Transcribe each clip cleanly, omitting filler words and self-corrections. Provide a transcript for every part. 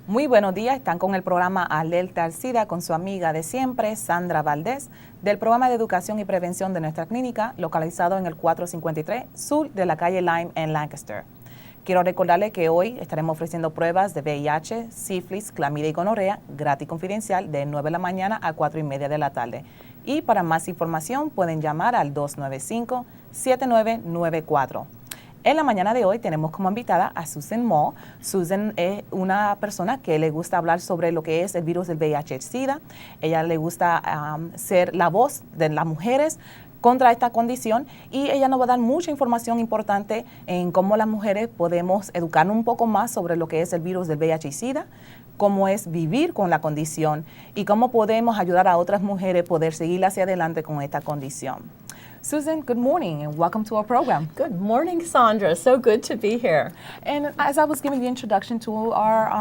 Muy buenos días, están con el programa Alerta al SIDA con su amiga de siempre, Sandra Valdés, del programa de educación y prevención de nuestra clínica, localizado en el 453 sur de la calle Lime en Lancaster. Quiero recordarle que hoy estaremos ofreciendo pruebas de VIH, sífilis, clamidia y gonorrea, gratis y confidencial, de 9 de la mañana a 4 y media de la tarde. Y para más información pueden llamar al 295-7994. En la mañana de hoy tenemos como invitada a Susan Moore. Susan es una persona que le gusta hablar sobre lo que es el virus del VIH-Sida. Ella le gusta ser la voz de las mujeres contra esta condición y ella nos va a dar mucha información importante en cómo las mujeres podemos educarnos un poco más sobre lo que es el virus del VIH-Sida, cómo es vivir con la condición y cómo podemos ayudar a otras mujeres a poder seguir hacia adelante con esta condición. Susan, good morning and welcome to our program. Good morning, Sandra. So good to be here. And as I was giving the introduction to our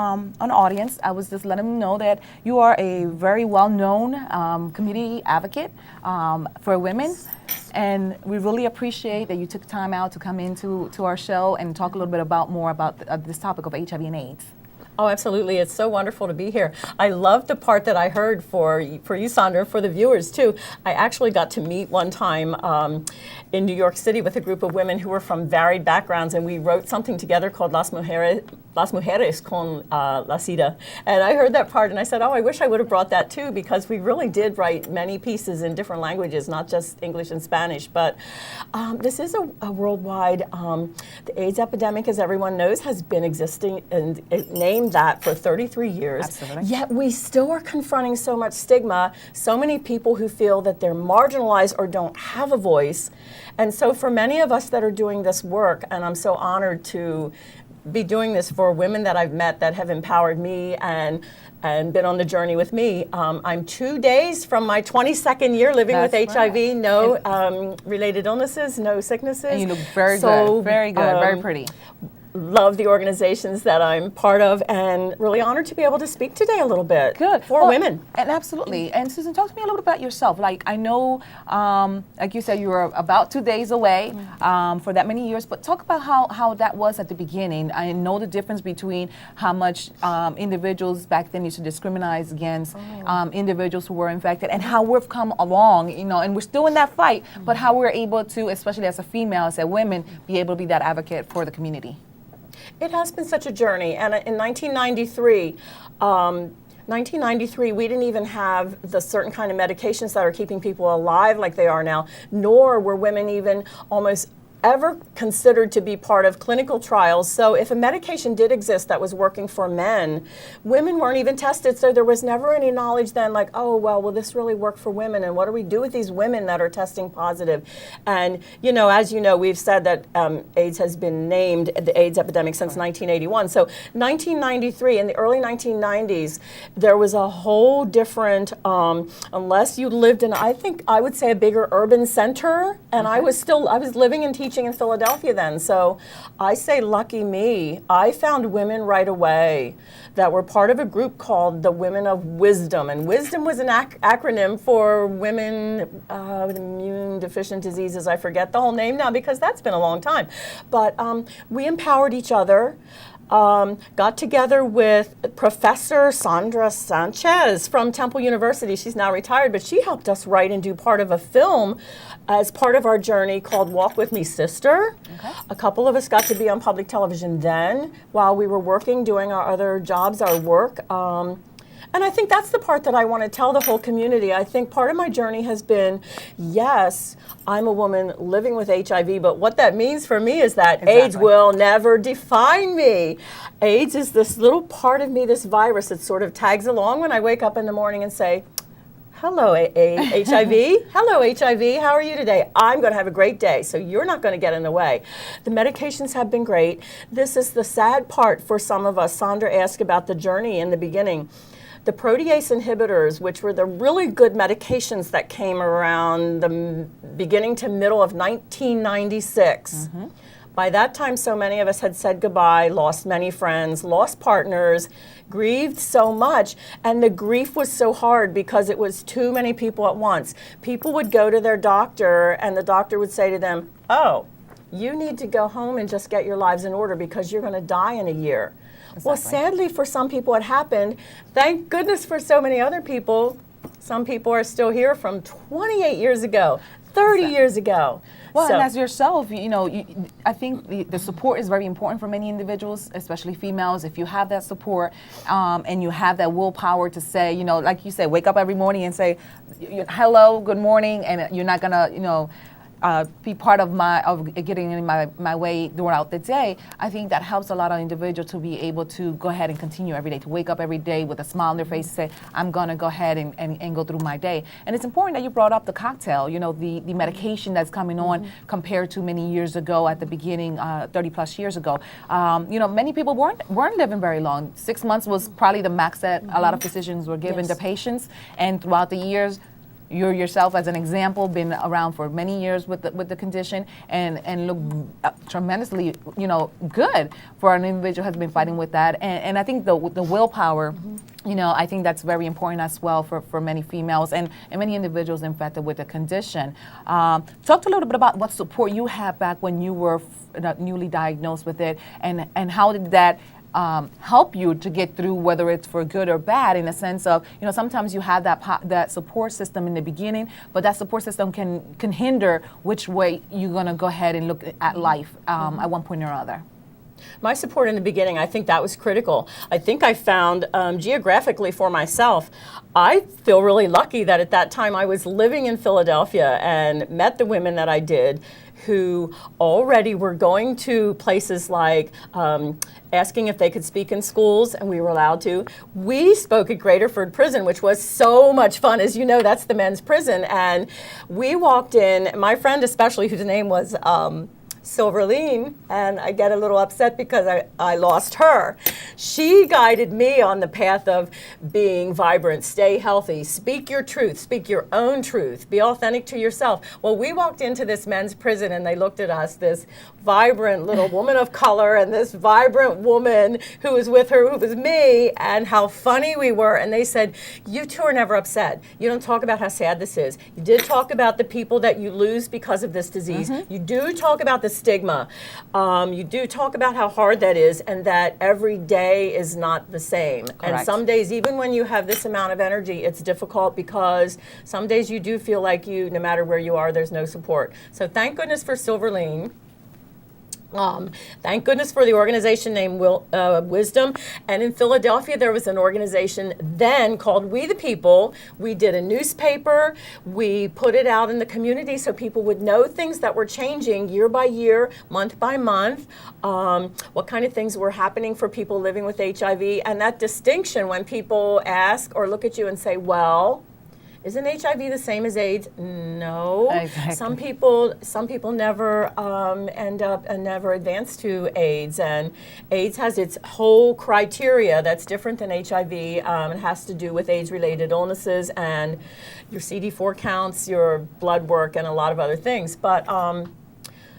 an audience, I was just letting them know that you are a very well-known community advocate for women. And we really appreciate that you took time out to come into our show and talk a little bit more about this topic of HIV and AIDS. Oh, absolutely. It's so wonderful to be here. I love the part that I heard for you, Sandra, for the viewers, too. I actually got to meet one time in New York City with a group of women who were from varied backgrounds, and we wrote something together called Las Mujeres con la SIDA. And I heard that part, and I said, oh, I wish I would have brought that, too, because we really did write many pieces in different languages, not just English and Spanish. But this is a worldwide, the AIDS epidemic, as everyone knows, has been existing and named that for 33 years. Absolutely. Yet we still are confronting so much stigma, so many people who feel that they're marginalized or don't have a voice. And so for many of us that are doing this work, and I'm so honored to be doing this for women that I've met that have empowered me and been on the journey with me. I'm 2 days from my 22nd year living That's with HIV, right. no related illnesses, no sicknesses. And you look very good, very pretty. Love the organizations that I'm part of and really honored to be able to speak today a little bit Good. for women. And absolutely. And Susan, talk to me a little bit about yourself. Like, I know, like you said, you were about 2 days away for that many years, but talk about how that was at the beginning. I know the difference between how much individuals back then used to discriminate against individuals who were infected and how we've come along, you know, and we're still in that fight, but how we're able to, especially as a female, as a women, be able to be that advocate for the community. It has been such a journey, and in 1993, we didn't even have the certain kind of medications that are keeping people alive like they are now, nor were women even almost ever considered to be part of clinical trials. So if a medication did exist that was working for men, women weren't even tested, so there was never any knowledge then like, oh, well, will this really work for women, and what do we do with these women that are testing positive? And, you know, as you know, we've said that AIDS has been named the AIDS epidemic since 1981. So 1993, in the early 1990s, there was a whole different, unless you lived in, I think I would say a bigger urban center, and I was living and teaching in Philadelphia then, so I say lucky me. I found women right away that were part of a group called the Women of Wisdom, and WISDOM was an acronym for women with immune deficient diseases. I forget the whole name now because that's been a long time, but we empowered each other. Got together with Professor Sandra Sanchez from Temple University. She's now retired, but she helped us write and do part of a film as part of our journey called Walk With Me, Sister. Okay. A couple of us got to be on public television then while we were working, doing our other jobs, our work. And I think that's the part that I want to tell the whole community. I think part of my journey has been, yes, I'm a woman living with HIV, but what that means for me is that AIDS will never define me. AIDS is this little part of me, this virus that sort of tags along when I wake up in the morning and say, hello, HIV. Hello, HIV. How are you today? I'm going to have a great day, so you're not going to get in the way. The medications have been great. This is the sad part for some of us. Sandra asked about the journey in the beginning. The protease inhibitors, which were the really good medications that came around the beginning to middle of 1996. By that time, so many of us had said goodbye, lost many friends, lost partners, grieved so much, and the grief was so hard because it was too many people at once. People would go to their doctor, and the doctor would say to them, oh, you need to go home and just get your lives in order because you're going to die in a year. Exactly. Well, sadly, for some people it happened. Thank goodness for so many other people. Some people are still here from 28 years ago, 30 years ago. Well, and as yourself, I think the support is very important for many individuals, especially females. If you have that support and you have that willpower to say, like you said, wake up every morning and say, hello, good morning, and you're not gonna, be part of getting in my way throughout the day. I think that helps a lot of individuals to be able to go ahead and continue every day, to wake up every day with a smile on their face and say, I'm going to go ahead and go through my day. And it's important that you brought up the cocktail, the medication that's coming on compared to many years ago at the beginning, 30 plus years ago. Many people weren't living very long. 6 months was probably the max that a lot of physicians were given to patients. And throughout the years, you yourself, as an example, been around for many years with the condition and look tremendously, good for an individual who has been fighting with that. And I think the willpower, I think that's very important as well for many females and many individuals infected with the condition. Talk a little bit about what support you had back when you were newly diagnosed with it, and how did that help you to get through, whether it's for good or bad, in a sense of, sometimes you have that support system in the beginning, but that support system can hinder which way you're going to go ahead and look at life at one point or other. My support in the beginning, I think that was critical. I think I found geographically for myself, I feel really lucky that at that time I was living in Philadelphia and met the women that I did who already were going to places like asking if they could speak in schools, and we were allowed to. We spoke at Graterford Prison, which was so much fun. As you know, that's the men's prison. And we walked in, my friend especially, whose name was Silverline, and I get a little upset because I lost her. She guided me on the path of being vibrant, stay healthy, speak your truth, speak your own truth, be authentic to yourself. Well, we walked into this men's prison and they looked at us, this vibrant little woman of color and this vibrant woman who was with her, who was me, and how funny we were. And they said, you two are never upset. You don't talk about how sad this is. You did talk about the people that you lose because of this disease. You do talk about the stigma. You do talk about how hard that is, and that every day is not the same. Correct. And some days, even when you have this amount of energy, it's difficult because some days you do feel like no matter where you are, there's no support. So thank goodness for Silverline. Thank goodness for the organization named Wisdom. And in Philadelphia, there was an organization then called We the People. We did a newspaper. We put it out in the community so people would know things that were changing year by year, month by month, what kind of things were happening for people living with HIV. And that distinction when people ask or look at you and say, well, isn't HIV the same as AIDS? No. Exactly. Some people never end up and never advance to AIDS, and AIDS has its whole criteria that's different than HIV. It has to do with AIDS-related illnesses and your CD4 counts, your blood work, and a lot of other things. But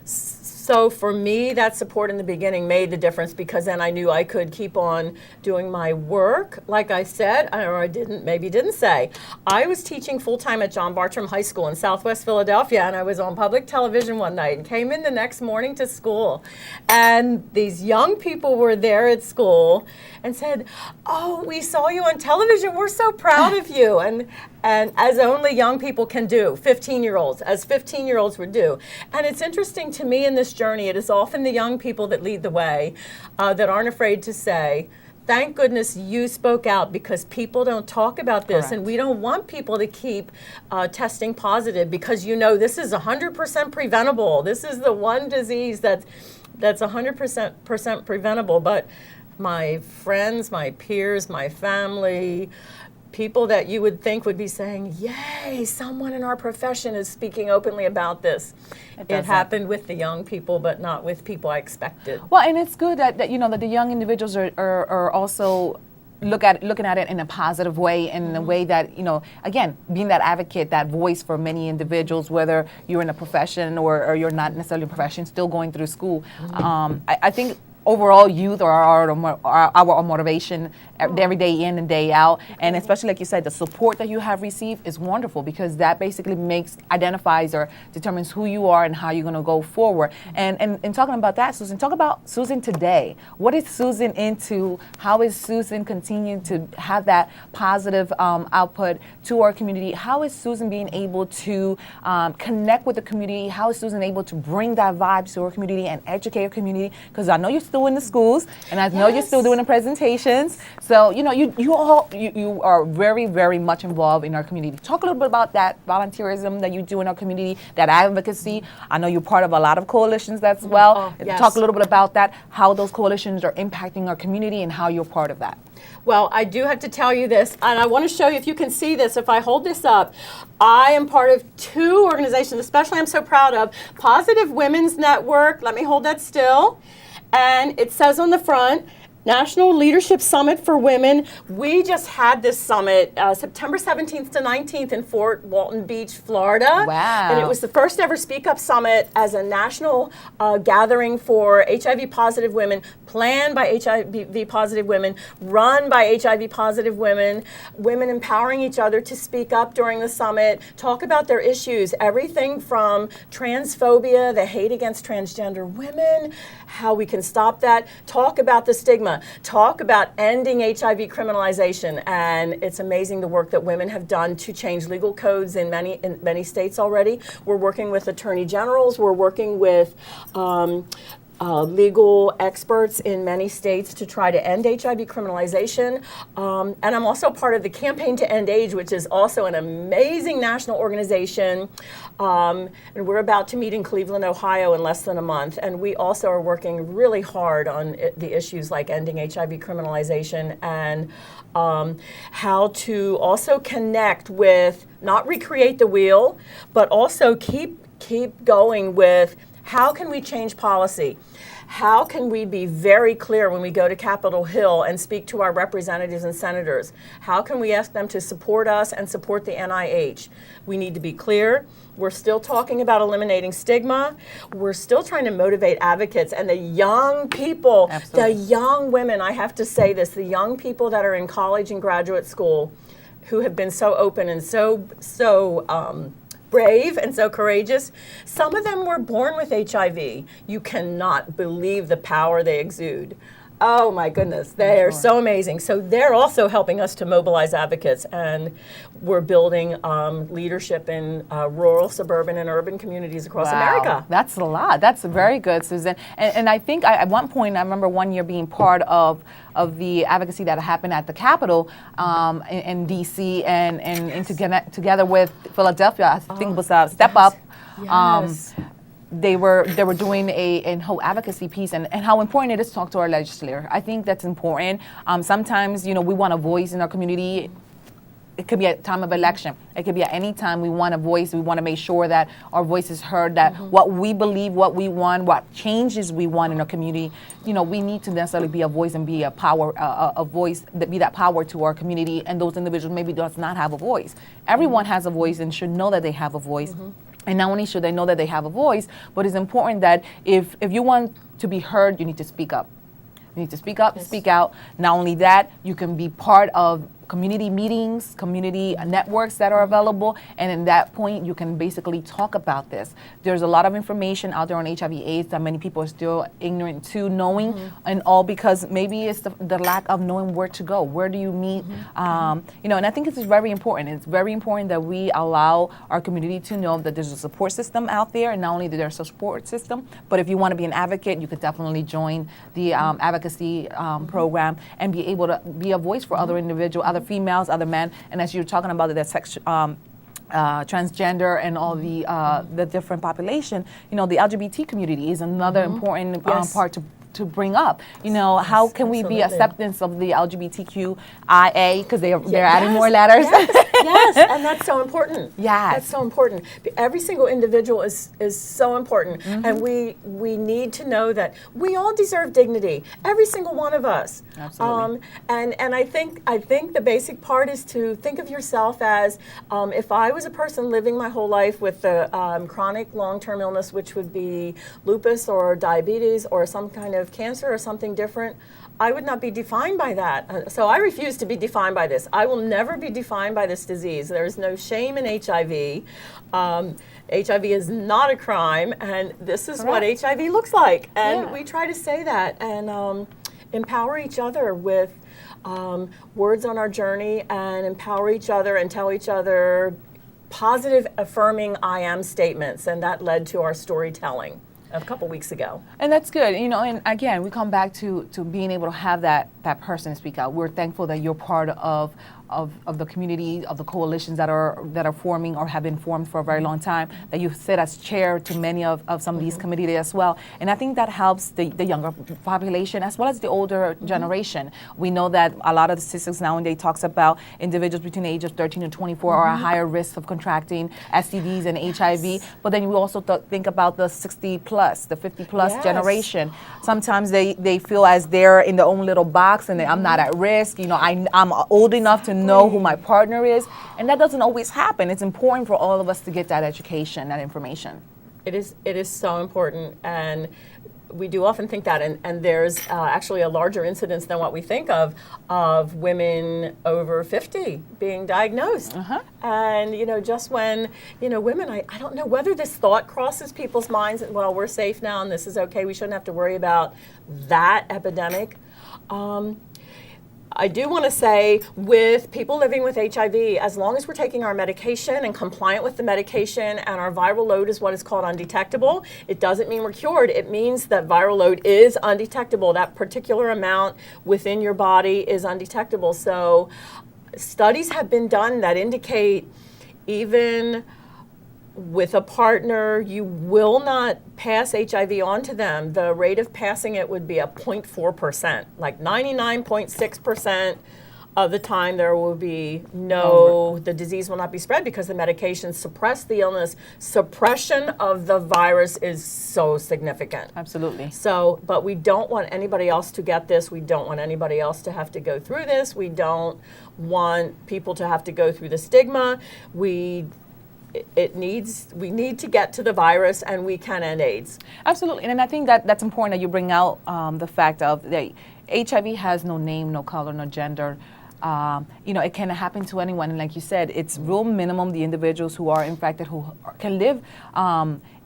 so for me, that support in the beginning made the difference, because then I knew I could keep on doing my work. Like I said, or I didn't say, I was teaching full-time at John Bartram High School in Southwest Philadelphia, and I was on public television one night and came in the next morning to school. And these young people were there at school and said, oh, we saw you on television. We're so proud of you. And as only young people can do, 15-year-olds, as 15-year-olds would do. And it's interesting to me in this journey, it is often the young people that lead the way, that aren't afraid to say, thank goodness you spoke out, because people don't talk about this. Correct. And we don't want people to keep testing positive, because this is 100% preventable. This is the one disease that's 100% preventable. But my friends, my peers, my family, people that you would think would be saying, yay, someone in our profession is speaking openly about this. It happened with the young people, but not with people I expected. Well, and it's good that the young individuals are also looking at it in a positive way, and in a way that, again, being that advocate, that voice for many individuals, whether you're in a profession or you're not necessarily in a profession, still going through school. I think overall youth or our motivation every day in and day out. And especially, like you said, the support that you have received is wonderful, because that basically identifies or determines who you are and how you're going to go forward. And talking about that, Susan, talk about Susan today. What is Susan into? How is Susan continuing to have that positive output to our community? How is Susan being able to connect with the community? How is Susan able to bring that vibe to our community and educate our community? Because I know you're still in the schools, and I know you're still doing the presentations. So, you know, you are very, very much involved in our community. Talk a little bit about that volunteerism that you do in our community, that advocacy. I know you're part of a lot of coalitions as well. Talk a little bit about that, how those coalitions are impacting our community and how you're part of that. Well, I do have to tell you this, and I want to show you, if you can see this, if I hold this up, I am part of 2 organizations, especially I'm so proud of, Positive Women's Network, let me hold that still, and it says on the front, National Leadership Summit for Women. We just had this summit September 17th to 19th in Fort Walton Beach, Florida. Wow. And it was the first ever Speak Up Summit as a national gathering for HIV positive women, planned by HIV positive women, run by HIV positive women, women empowering each other to speak up during the summit, talk about their issues, everything from transphobia, the hate against transgender women, how we can stop that, talk about the stigma, talk about ending HIV criminalization. And it's amazing the work that women have done to change legal codes in many states already. We're working with attorney generals, we're working with legal experts in many states to try to end HIV criminalization. And I'm also part of the Campaign to End AIDS, which is also an amazing national organization. And we're about to meet in Cleveland, Ohio in less than a month. And we also are working really hard on the issues like ending HIV criminalization and how to also connect with, not recreate the wheel, but also keep going with, how can we change policy? How can we be very clear when we go to Capitol Hill and speak to our representatives and senators? How can we ask them to support us and support the NIH? We need to be clear. We're still talking about eliminating stigma. We're still trying to motivate advocates and the young people, the young women, I have to say this, the young people that are in college and graduate school who have been so open and so brave and so courageous. Some of them were born with HIV. You cannot believe the power they exude. Oh my goodness, they are so amazing. So they're also helping us to mobilize advocates, and we're building leadership in rural, suburban, and urban communities across America. That's a lot. That's very good, Susan. And I think at one point, I remember one year being part of the advocacy that happened at the Capitol in D.C. and together with Philadelphia. I think it was Step Up. Yes. They were doing a whole advocacy piece and how important it is to talk to our legislator. I think that's important. Sometimes, we want a voice in our community. It could be at time of election. It could be at any time we want a voice. We want to make sure that our voice is heard, that what we believe, what we want, what changes we want in our community, we need to necessarily be a voice and be a power, a voice, that be that power to our community, and those individuals maybe does not have a voice. Everyone has a voice and should know that they have a voice. And not only should they know that they have a voice, but it's important that if you want to be heard, you need to speak up. You need to speak up, speak out. Not only that, you can be part of community meetings, community networks that are available, and in that point, you can basically talk about this. There's a lot of information out there on HIV/AIDS that many people are still ignorant to knowing, and all because maybe it's the lack of knowing where to go. Where do you meet? And I think it's very important. It's very important that we allow our community to know that there's a support system out there, and not only that there's a support system, but if you want to be an advocate, you could definitely join the advocacy program and be able to be a voice for other individuals, other females, other men, and as you're talking about the transgender and all the different population, the LGBT community is another important part to bring up. How can we be acceptance of the LGBTQIA, because they're adding more letters. Yes, and that's so important. Yes. That's so important. Every single individual is so important, and we need to know that we all deserve dignity. Every single one of us. Absolutely. And I think the basic part is to think of yourself as if I was a person living my whole life with the chronic long-term illness, which would be lupus or diabetes or some kind of cancer or something different, I would not be defined by that. So I refuse to be defined by this. I will never be defined by this disease. There is no shame in HIV. HIV is not a crime, and this is what HIV looks like. And we try to say that and empower each other with words on our journey, and empower each other and tell each other positive, affirming I am statements. And that led to our storytelling a couple weeks ago. And that's good, you know, and again, we come back to being able to have that person speak out. We're thankful that you're part of the community, of the coalitions that are forming or have been formed for a very long time, that you sit as chair to many of some of these committees as well. And I think that helps the younger population as well as the older generation. We know that a lot of the statistics nowadays talks about individuals between the age of 13 and 24 are at higher risk of contracting STDs and HIV. But then we also think about the 60 plus, the 50 plus generation. Sometimes they feel as they're in their own little box and I'm not at risk. You know, I'm old enough to know who my partner is, and that doesn't always happen. It's important for all of us to get that education, that information. It is so important, and we do often think that, and there's actually a larger incidence than what we think of women over 50 being diagnosed. And you know, just when women, I don't know whether this thought crosses people's minds, well, we're safe now and this is okay, we shouldn't have to worry about that epidemic. I do want to say, with people living with HIV, as long as we're taking our medication and compliant with the medication and our viral load is what is called undetectable, it doesn't mean we're cured. It means that viral load is undetectable. That particular amount within your body is undetectable. So studies have been done that indicate even with a partner, you will not pass HIV on to them. The rate of passing it would be a 0.4%. Like 99.6% of the time there will be the disease will not be spread because the medications suppress the illness. Suppression of the virus is so significant. Absolutely. So, but we don't want anybody else to get this. We don't want anybody else to have to go through this. We don't want people to have to go through the stigma. We need to get to the virus, and we can end AIDS. Absolutely, and I think that's important that you bring out the fact of that HIV has no name, no color, no gender. You know, it can happen to anyone, and like you said, it's real minimum the individuals who are infected who can live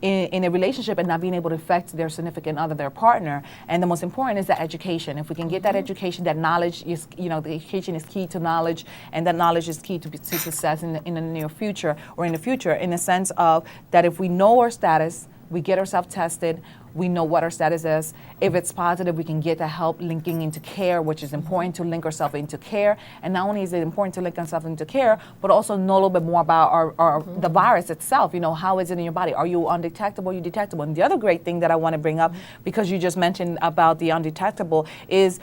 in a relationship and not being able to affect their significant other, their partner. And the most important is that education. If we can get that education, that knowledge is, you know, the education is key to knowledge, and that knowledge is key to success in the near future or in the future, in the sense of that if we know our status, we get ourselves tested, we know what our status is. If it's positive, we can get the help linking into care, which is important to link ourselves into care. And not only is it important to link ourselves into care, but also know a little bit more about the virus itself. You know, how is it in your body? Are you undetectable? Are you detectable? And the other great thing that I want to bring up, because you just mentioned about the undetectable, is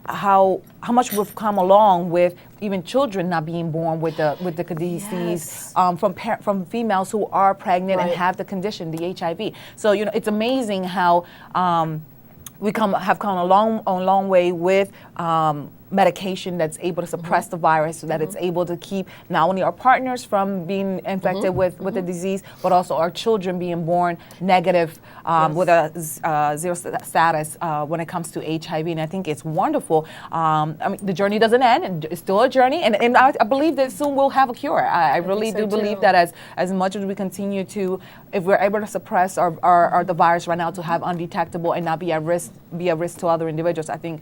how much we've come along with even children not being born with the disease from females who are pregnant and have the condition, the HIV. So, you know, it's amazing how we have come a long way with medication that's able to suppress the virus, so that it's able to keep not only our partners from being infected with the disease, but also our children being born negative with a zero status when it comes to HIV. And I think it's wonderful. I mean, the journey doesn't end, and it's still a journey, and I believe that soon we'll have a cure. I really do believe that as much as we continue to, if we're able to suppress the virus right now, to have undetectable and not be at risk to other individuals, I think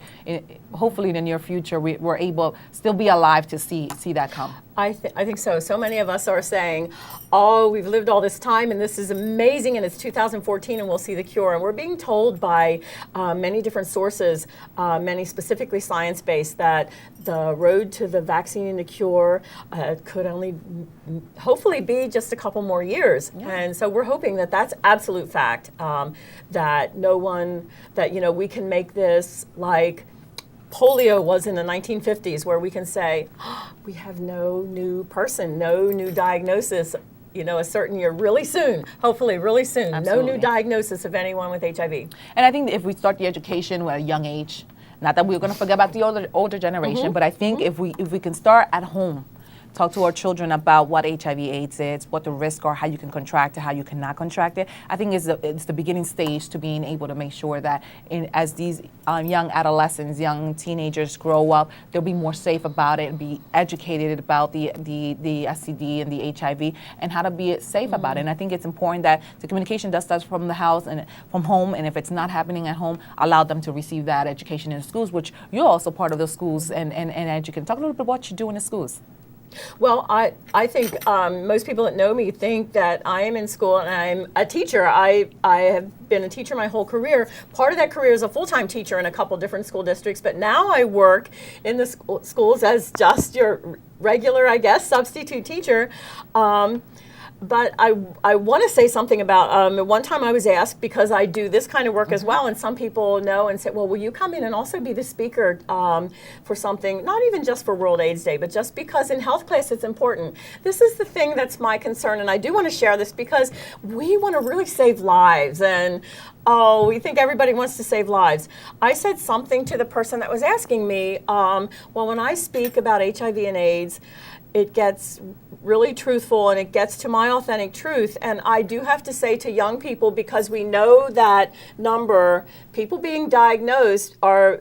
hopefully in the near future we're able still be alive to see that come. I think so. So many of us are saying, oh, we've lived all this time and this is amazing, and it's 2014 and we'll see the cure. And we're being told by many different sources, many specifically science-based, that the road to the vaccine and the cure could only hopefully be just a couple more years. Yeah. And so we're hoping that that's absolute fact, that we can make this like polio was in the 1950s, where we can say, oh, we have no new person, no new diagnosis, a certain year, really soon, hopefully really soon. Absolutely. No new diagnosis of anyone with HIV. And I think that if we start the education at a young age, not that we're going to forget about the older generation, but I think if we can start at home, talk to our children about what HIV/AIDS is, what the risks are, how you can contract it, how you cannot contract it. I think it's the beginning stage to being able to make sure that as these young adolescents, young teenagers grow up, they'll be more safe about it and be educated about the STD and the HIV and how to be safe about it. And I think it's important that the communication does start from the house and from home, and if it's not happening at home, allow them to receive that education in the schools, which you're also part of the schools and educate. Talk a little bit about what you do in the schools. Well, I think most people that know me think that I am in school and I'm a teacher. I have been a teacher my whole career. Part of that career is a full-time teacher in a couple different school districts, but now I work in the schools as just your regular, I guess, substitute teacher. But I want to say something about, one time I was asked, because I do this kind of work as well, and some people know and say, well, will you come in and also be the speaker for something, not even just for World AIDS Day, but just because in health class it's important. This is the thing that's my concern, and I do want to share this because we want to really save lives, and we think everybody wants to save lives. I said something to the person that was asking me, well, when I speak about HIV and AIDS, it gets really truthful and it gets to my authentic truth. And I do have to say to young people, because we know that number, people being diagnosed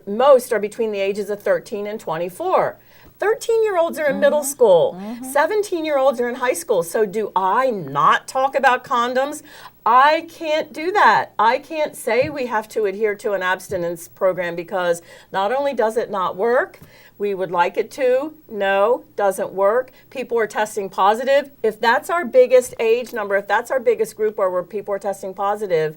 most are between the ages of 13 and 24. 13-year-olds are in middle school. 17-year-olds are in high school. So do I not talk about condoms? I can't do that. I can't say we have to adhere to an abstinence program because not only does it not work, we would like it to. No, doesn't work. People are testing positive. If that's our biggest age number, if that's our biggest group where people are testing positive,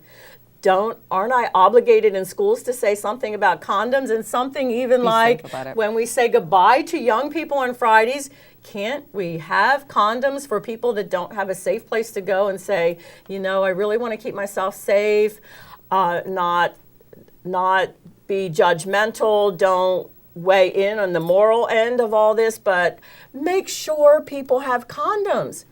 aren't I obligated in schools to say something about condoms and something even like when we say goodbye to young people on Fridays, can't we have condoms for people that don't have a safe place to go and say, I really want to keep myself safe, not be judgmental, don't weigh in on the moral end of all this, but make sure people have condoms.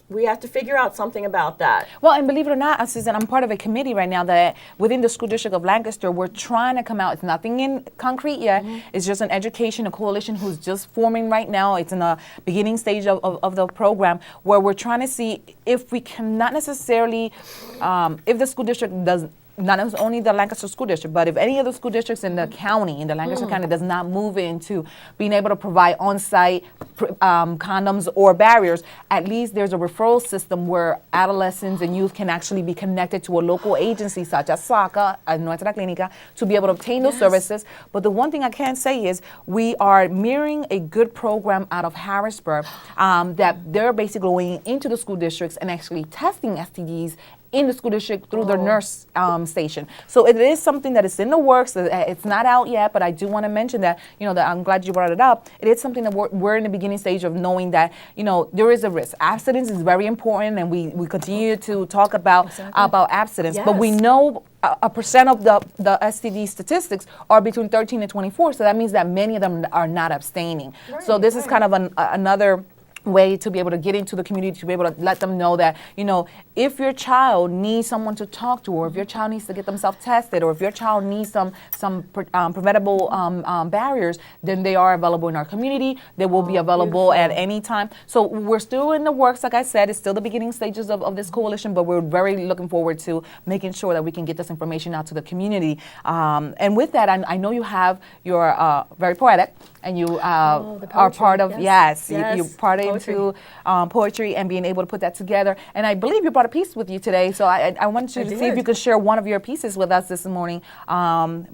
We have to figure out something about that. Well, and believe it or not, Susan, I'm part of a committee right now that within the school district of Lancaster, we're trying to come out. It's nothing in concrete yet. It's just an education, a coalition who's just forming right now. It's in the beginning stage of the program where we're trying to see if we cannot necessarily, if the school district does not only the Lancaster School District, but if any of the school districts in the county, in the Lancaster County, does not move into being able to provide on-site condoms or barriers, at least there's a referral system where adolescents and youth can actually be connected to a local agency such as SACA, Nuestra Clínica, to be able to obtain those services. But the one thing I can say is we are mirroring a good program out of Harrisburg that they're basically going into the school districts and actually testing STDs in the school district through their nurse station. So it is something that is in the works. It's not out yet, but I do want to mention that, that I'm glad you brought it up. It is something that we're in the beginning stage of knowing that, there is a risk. Abstinence is very important, and we continue to talk about abstinence, but we know a percent of the STD statistics are between 13 and 24, so that means that many of them are not abstaining. So this is kind of another way to be able to get into the community, to be able to let them know that, if your child needs someone to talk to, or if your child needs to get themselves tested, or if your child needs some preventable barriers, then they are available in our community. They will be available at any time. So we're still in the works. Like I said, it's still the beginning stages of this coalition, but we're very looking forward to making sure that we can get this information out to the community. And with that, I know you're very poetic, and you are part of, you're part into poetry and being able to put that together. And I believe you brought a piece with you today, so I wanted you to see if you could share one of your pieces with us this morning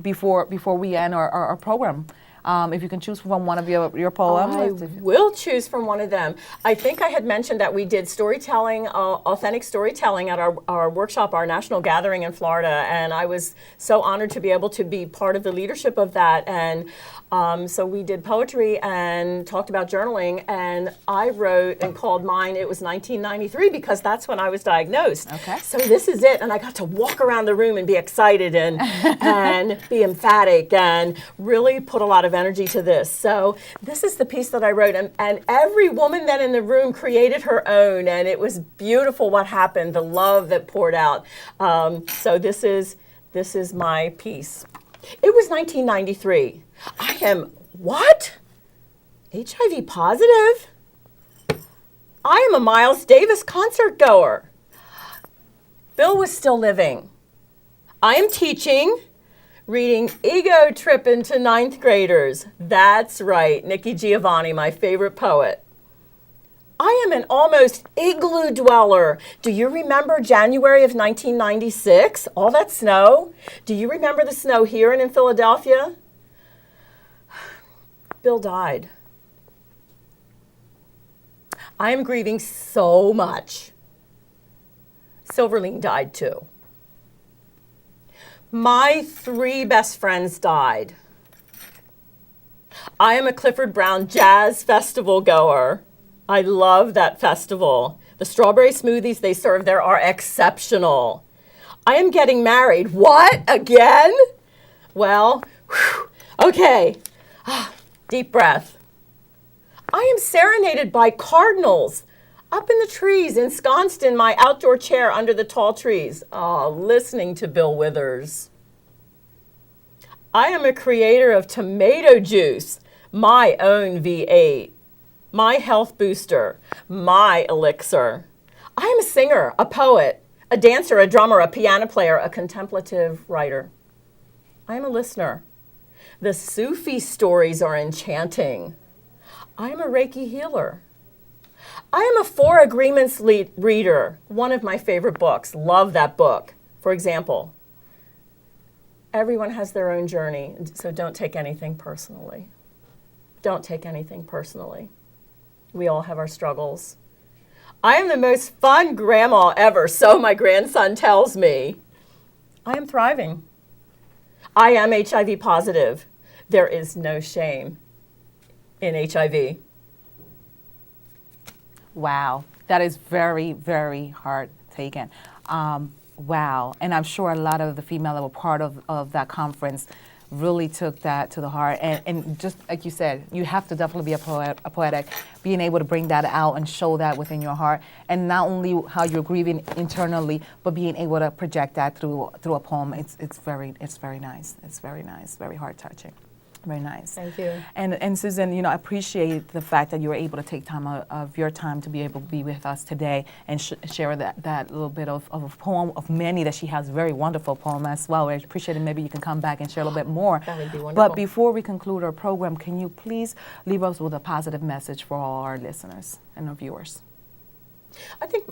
before we end our program. If you can choose from one of your poems. I will choose from one of them. I think I had mentioned that we did storytelling, authentic storytelling at our workshop, our national gathering in Florida, and I was so honored to be able to be part of the leadership of that. And so we did poetry and talked about journaling, and I wrote and called mine, it was 1993, because that's when I was diagnosed. Okay. So this is it, and I got to walk around the room and be excited and be emphatic and really put a lot of energy to this. So this is the piece that I wrote, and every woman then in the room created her own, and it was beautiful what happened, the love that poured out. So this is my piece. It was 1993. I am, what? HIV positive? I am a Miles Davis concert goer. Bill was still living. I am teaching, reading Ego Trippin' to 9th graders. That's right, Nikki Giovanni, my favorite poet. I am an almost igloo dweller. Do you remember January of 1996? All that snow? Do you remember the snow here and in Philadelphia? Bill died. I am grieving so much. Silverline died too. My 3 best friends died. I am a Clifford Brown Jazz Festival goer. I love that festival. The strawberry smoothies they serve there are exceptional. I am getting married. What? Again? Well, whew, okay. Deep breath. I am serenaded by cardinals up in the trees, ensconced in my outdoor chair under the tall trees. Oh, listening to Bill Withers. I am a creator of tomato juice, my own V8, my health booster, my elixir. I am a singer, a poet, a dancer, a drummer, a piano player, a contemplative writer. I am a listener. The Sufi stories are enchanting. I am a Reiki healer. I am a 4 Agreements reader, one of my favorite books. Love that book. For example, everyone has their own journey, so don't take anything personally. Don't take anything personally. We all have our struggles. I am the most fun grandma ever, so my grandson tells me. I am thriving. I am HIV positive. There is no shame in HIV. Wow, that is very, very hard taken. Wow, and I'm sure a lot of the female that were part of that conference really took that to the heart. And just like you said, you have to definitely be a poetic, being able to bring that out and show that within your heart. And not only how you're grieving internally, but being able to project that through a poem. It's very nice. It's very nice, very heart touching. Very nice. Thank you. And Susan, I appreciate the fact that you were able to take time of your time to be able to be with us today and share that little bit of a poem of many that she has, very wonderful poem as well. I appreciate it. Maybe you can come back and share a little bit more. That would be wonderful. But before we conclude our program, can you please leave us with a positive message for all our listeners and our viewers? I think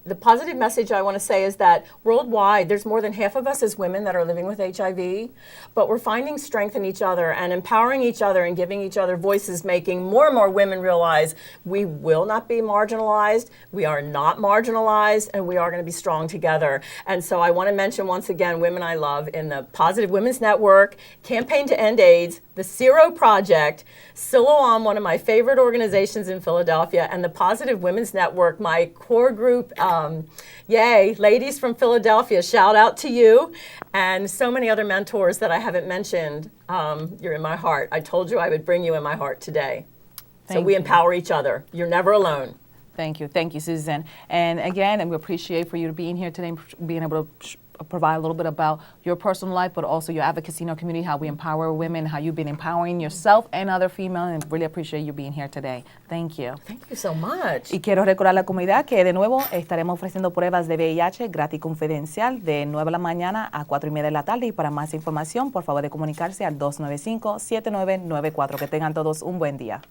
the positive message I want to say is that worldwide, there's more than half of us as women that are living with HIV, but we're finding strength in each other and empowering each other and giving each other voices, making more and more women realize we will not be marginalized, we are not marginalized, and we are going to be strong together. And so I want to mention once again Women I Love in the Positive Women's Network, Campaign to End AIDS, the Zero Project, Siloam, one of my favorite organizations in Philadelphia, and the Positive Women's Network, my core group. Yay, ladies from Philadelphia, shout out to you. And so many other mentors that I haven't mentioned. You're in my heart. I told you I would bring you in my heart today. So we empower each other. You're never alone. Thank you, Susan. And again, and we appreciate for you being here today, being able to provide a little bit about your personal life, but also your advocacy in our community, how we empower women, how you've been empowering yourself and other females, and really appreciate you being here today. Thank you. Thank you so much. Y quiero recordar a la comunidad que de nuevo estaremos ofreciendo pruebas de VIH gratis y confidencial de 9 de la mañana a 4:30 de la tarde, y para más información, por favor de comunicarse al 295-7994. Que tengan todos un buen día.